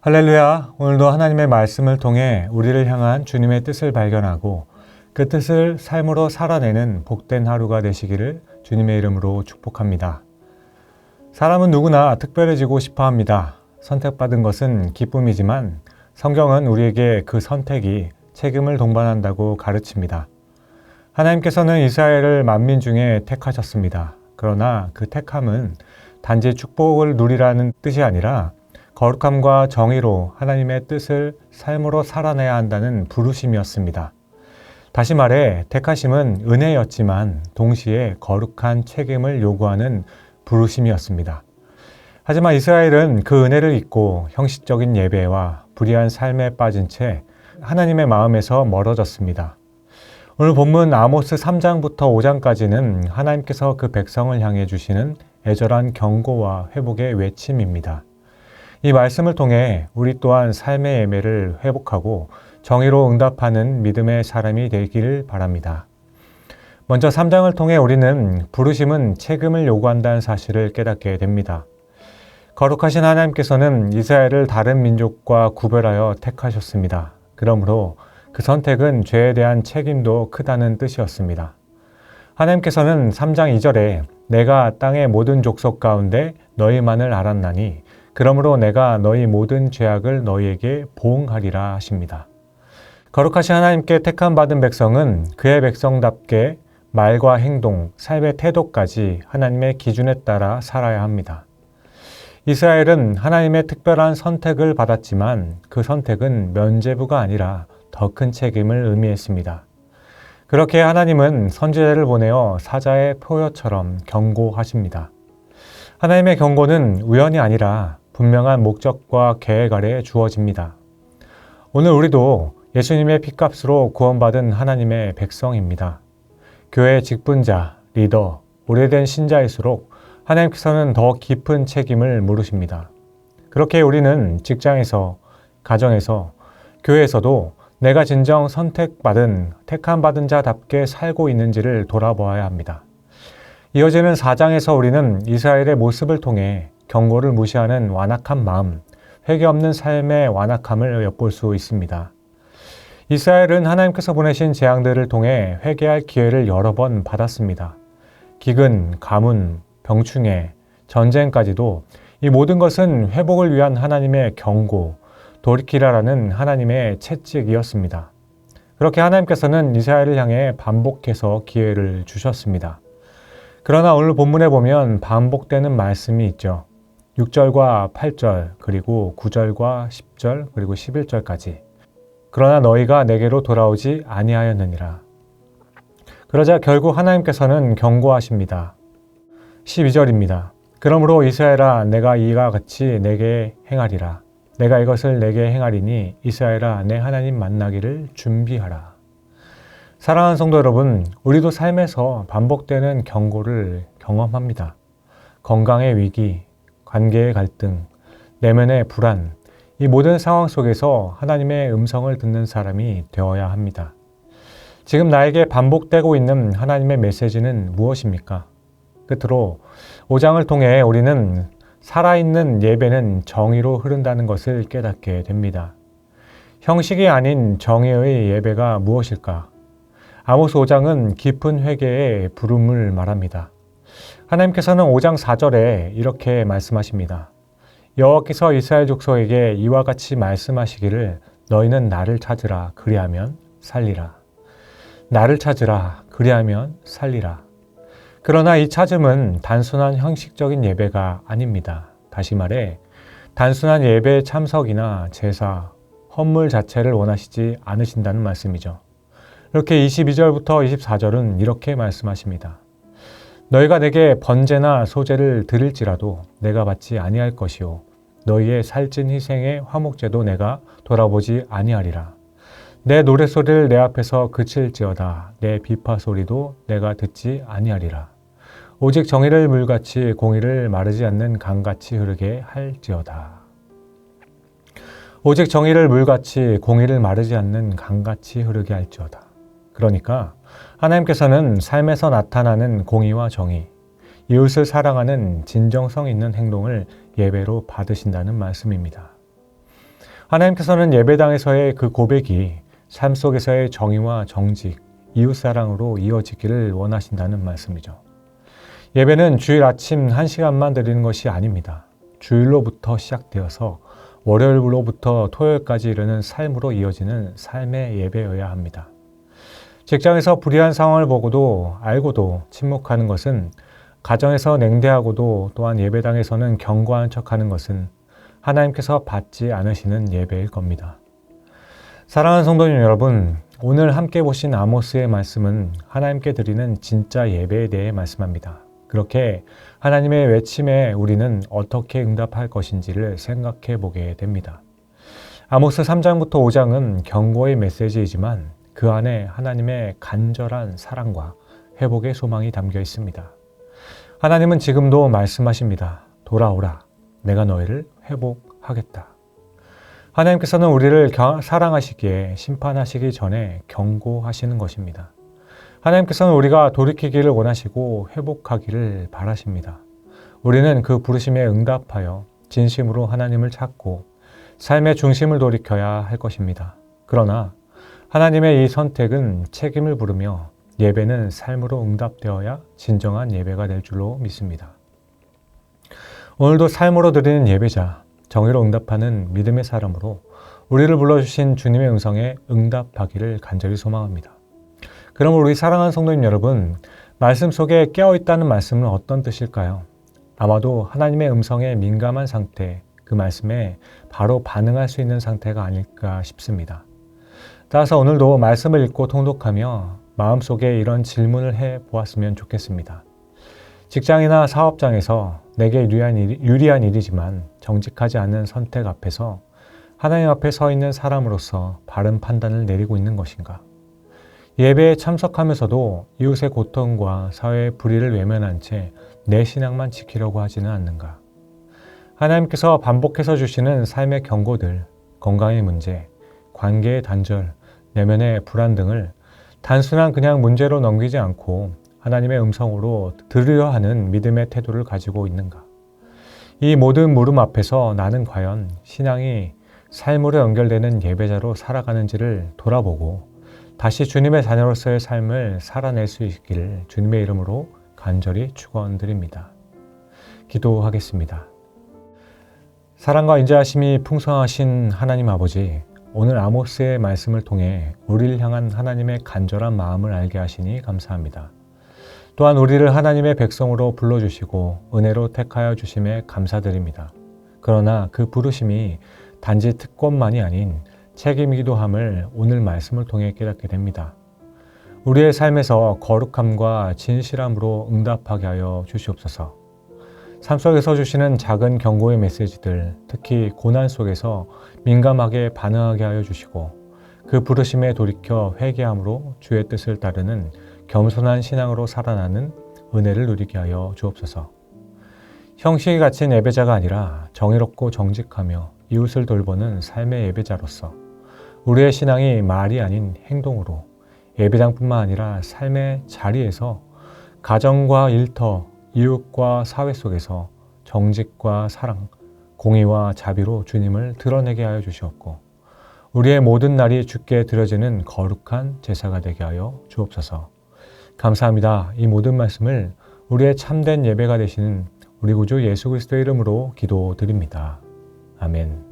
할렐루야! 오늘도 하나님의 말씀을 통해 우리를 향한 주님의 뜻을 발견하고 그 뜻을 삶으로 살아내는 복된 하루가 되시기를 주님의 이름으로 축복합니다. 사람은 누구나 특별해지고 싶어 합니다. 선택받은 것은 기쁨이지만 성경은 우리에게 그 선택이 책임을 동반한다고 가르칩니다. 하나님께서는 이스라엘을 만민 중에 택하셨습니다. 그러나 그 택함은 단지 축복을 누리라는 뜻이 아니라 거룩함과 정의로 하나님의 뜻을 삶으로 살아내야 한다는 부르심이었습니다. 다시 말해 택하심은 은혜였지만 동시에 거룩한 책임을 요구하는 부르심이었습니다. 하지만 이스라엘은 그 은혜를 잊고 형식적인 예배와 불의한 삶에 빠진 채 하나님의 마음에서 멀어졌습니다. 오늘 본문 아모스 3장부터 5장까지는 하나님께서 그 백성을 향해 주시는 애절한 경고와 회복의 외침입니다. 이 말씀을 통해 우리 또한 삶의 예배를 회복하고 정의로 응답하는 믿음의 사람이 되기를 바랍니다. 먼저 3장을 통해 우리는 부르심은 책임을 요구한다는 사실을 깨닫게 됩니다. 거룩하신 하나님께서는 이스라엘을 다른 민족과 구별하여 택하셨습니다. 그러므로 그 선택은 죄에 대한 책임도 크다는 뜻이었습니다. 하나님께서는 3장 2절에 내가 땅의 모든 족속 가운데 너희만을 알았나니 그러므로 내가 너희 모든 죄악을 너희에게 보응하리라 하십니다. 거룩하신 하나님께 택함받은 백성은 그의 백성답게 말과 행동, 삶의 태도까지 하나님의 기준에 따라 살아야 합니다. 이스라엘은 하나님의 특별한 선택을 받았지만 그 선택은 면죄부가 아니라 더 큰 책임을 의미했습니다. 그렇게 하나님은 선지자를 보내어 사자의 표효처럼 경고하십니다. 하나님의 경고는 우연이 아니라 분명한 목적과 계획 아래 주어집니다. 오늘 우리도 예수님의 피값으로 구원받은 하나님의 백성입니다. 교회 직분자, 리더, 오래된 신자일수록 하나님께서는 더 깊은 책임을 물으십니다. 그렇게 우리는 직장에서, 가정에서, 교회에서도 내가 진정 선택받은, 택함받은 자답게 살고 있는지를 돌아보아야 합니다. 이어지는 4장에서 우리는 이스라엘의 모습을 통해 경고를 무시하는 완악한 마음, 회개 없는 삶의 완악함을 엿볼 수 있습니다. 이스라엘은 하나님께서 보내신 재앙들을 통해 회개할 기회를 여러 번 받았습니다. 기근, 가문, 병충해, 전쟁까지도 이 모든 것은 회복을 위한 하나님의 경고, 돌이키라라는 하나님의 채찍이었습니다. 그렇게 하나님께서는 이스라엘을 향해 반복해서 기회를 주셨습니다. 그러나 오늘 본문에 보면 반복되는 말씀이 있죠. 6절과 8절, 그리고 9절과 10절, 그리고 11절까지. 그러나 너희가 내게로 돌아오지 아니하였느니라. 그러자 결국 하나님께서는 경고하십니다. 12절입니다. 그러므로 이스라엘아 내가 이와 같이 내게 행하리라. 내가 이것을 내게 행하리니 이스라엘아 내 하나님 만나기를 준비하라. 사랑하는 성도 여러분, 우리도 삶에서 반복되는 경고를 경험합니다. 건강의 위기, 관계의 갈등, 내면의 불안, 이 모든 상황 속에서 하나님의 음성을 듣는 사람이 되어야 합니다. 지금 나에게 반복되고 있는 하나님의 메시지는 무엇입니까? 끝으로 5장을 통해 우리는 살아있는 예배는 정의로 흐른다는 것을 깨닫게 됩니다. 형식이 아닌 정의의 예배가 무엇일까? 아모스 5장은 깊은 회개의 부름을 말합니다. 하나님께서는 5장 4절에 이렇게 말씀하십니다. 여호와께서 이스라엘 족속에게 이와 같이 말씀하시기를 너희는 나를 찾으라 그리하면 살리라. 나를 찾으라 그리하면 살리라. 그러나 이 찾음은 단순한 형식적인 예배가 아닙니다. 다시 말해 단순한 예배의 참석이나 제사, 헌물 자체를 원하시지 않으신다는 말씀이죠. 이렇게 22절부터 24절은 이렇게 말씀하십니다. 너희가 내게 번제나 소제를 드릴지라도 내가 받지 아니할 것이요 너희의 살찐 희생의 화목제도 내가 돌아보지 아니하리라. 내 노랫소리를 내 앞에서 그칠지어다 내 비파소리도 내가 듣지 아니하리라. 오직 정의를 물같이 공의를 마르지 않는 강같이 흐르게 할지어다. 오직 정의를 물같이 공의를 마르지 않는 강같이 흐르게 할지어다. 그러니까 하나님께서는 삶에서 나타나는 공의와 정의, 이웃을 사랑하는 진정성 있는 행동을 예배로 받으신다는 말씀입니다. 하나님께서는 예배당에서의 그 고백이 삶 속에서의 정의와 정직, 이웃사랑으로 이어지기를 원하신다는 말씀이죠. 예배는 주일 아침 1시간만 드리는 것이 아닙니다. 주일로부터 시작되어서 월요일로부터 토요일까지 이르는 삶으로 이어지는 삶의 예배여야 합니다. 직장에서 불리한 상황을 보고도 알고도 침묵하는 것은, 가정에서 냉대하고도 또한 예배당에서는 견고한 척하는 것은 하나님께서 받지 않으시는 예배일 겁니다. 사랑하는 성도님 여러분, 오늘 함께 보신 아모스의 말씀은 하나님께 드리는 진짜 예배에 대해 말씀합니다. 그렇게 하나님의 외침에 우리는 어떻게 응답할 것인지를 생각해 보게 됩니다. 아모스 3장부터 5장은 경고의 메시지이지만 그 안에 하나님의 간절한 사랑과 회복의 소망이 담겨 있습니다. 하나님은 지금도 말씀하십니다. 돌아오라. 내가 너희를 회복하겠다. 하나님께서는 우리를 사랑하시기에 심판하시기 전에 경고하시는 것입니다. 하나님께서는 우리가 돌이키기를 원하시고 회복하기를 바라십니다. 우리는 그 부르심에 응답하여 진심으로 하나님을 찾고 삶의 중심을 돌이켜야 할 것입니다. 그러나 하나님의 이 선택은 책임을 부르며 예배는 삶으로 응답되어야 진정한 예배가 될 줄로 믿습니다. 오늘도 삶으로 드리는 예배자, 정의로 응답하는 믿음의 사람으로 우리를 불러주신 주님의 음성에 응답하기를 간절히 소망합니다. 그럼 우리 사랑하는 성도님 여러분, 말씀 속에 깨어있다는 말씀은 어떤 뜻일까요? 아마도 하나님의 음성에 민감한 상태, 그 말씀에 바로 반응할 수 있는 상태가 아닐까 싶습니다. 따라서 오늘도 말씀을 읽고 통독하며 마음속에 이런 질문을 해보았으면 좋겠습니다. 직장이나 사업장에서 내게 유리한 일이지만 정직하지 않은 선택 앞에서 하나님 앞에 서 있는 사람으로서 바른 판단을 내리고 있는 것인가? 예배에 참석하면서도 이웃의 고통과 사회의 불의를 외면한 채 내 신앙만 지키려고 하지는 않는가? 하나님께서 반복해서 주시는 삶의 경고들, 건강의 문제, 관계의 단절, 내면의 불안 등을 단순한 그냥 문제로 넘기지 않고 하나님의 음성으로 들으려 하는 믿음의 태도를 가지고 있는가? 이 모든 물음 앞에서 나는 과연 신앙이 삶으로 연결되는 예배자로 살아가는지를 돌아보고 다시 주님의 자녀로서의 삶을 살아낼 수 있기를 주님의 이름으로 간절히 축원드립니다. 기도하겠습니다. 사랑과 인자하심이 풍성하신 하나님 아버지, 오늘 아모스의 말씀을 통해 우리를 향한 하나님의 간절한 마음을 알게 하시니 감사합니다. 또한 우리를 하나님의 백성으로 불러주시고 은혜로 택하여 주심에 감사드립니다. 그러나 그 부르심이 단지 특권만이 아닌 책임이기도 함을 오늘 말씀을 통해 깨닫게 됩니다. 우리의 삶에서 거룩함과 진실함으로 응답하게 하여 주시옵소서. 삶 속에서 주시는 작은 경고의 메시지들, 특히 고난 속에서 민감하게 반응하게 하여 주시고 그 부르심에 돌이켜 회개함으로 주의 뜻을 따르는 겸손한 신앙으로 살아나는 은혜를 누리게 하여 주옵소서. 형식이 갇힌 예배자가 아니라 정의롭고 정직하며 이웃을 돌보는 삶의 예배자로서 우리의 신앙이 말이 아닌 행동으로 예배당뿐만 아니라 삶의 자리에서 가정과 일터, 이웃과 사회 속에서 정직과 사랑, 공의와 자비로 주님을 드러내게 하여 주시옵고 우리의 모든 날이 주께 드려지는 거룩한 제사가 되게 하여 주옵소서. 감사합니다. 이 모든 말씀을 우리의 참된 예배가 되시는 우리 구주 예수 그리스도의 이름으로 기도드립니다. 아멘.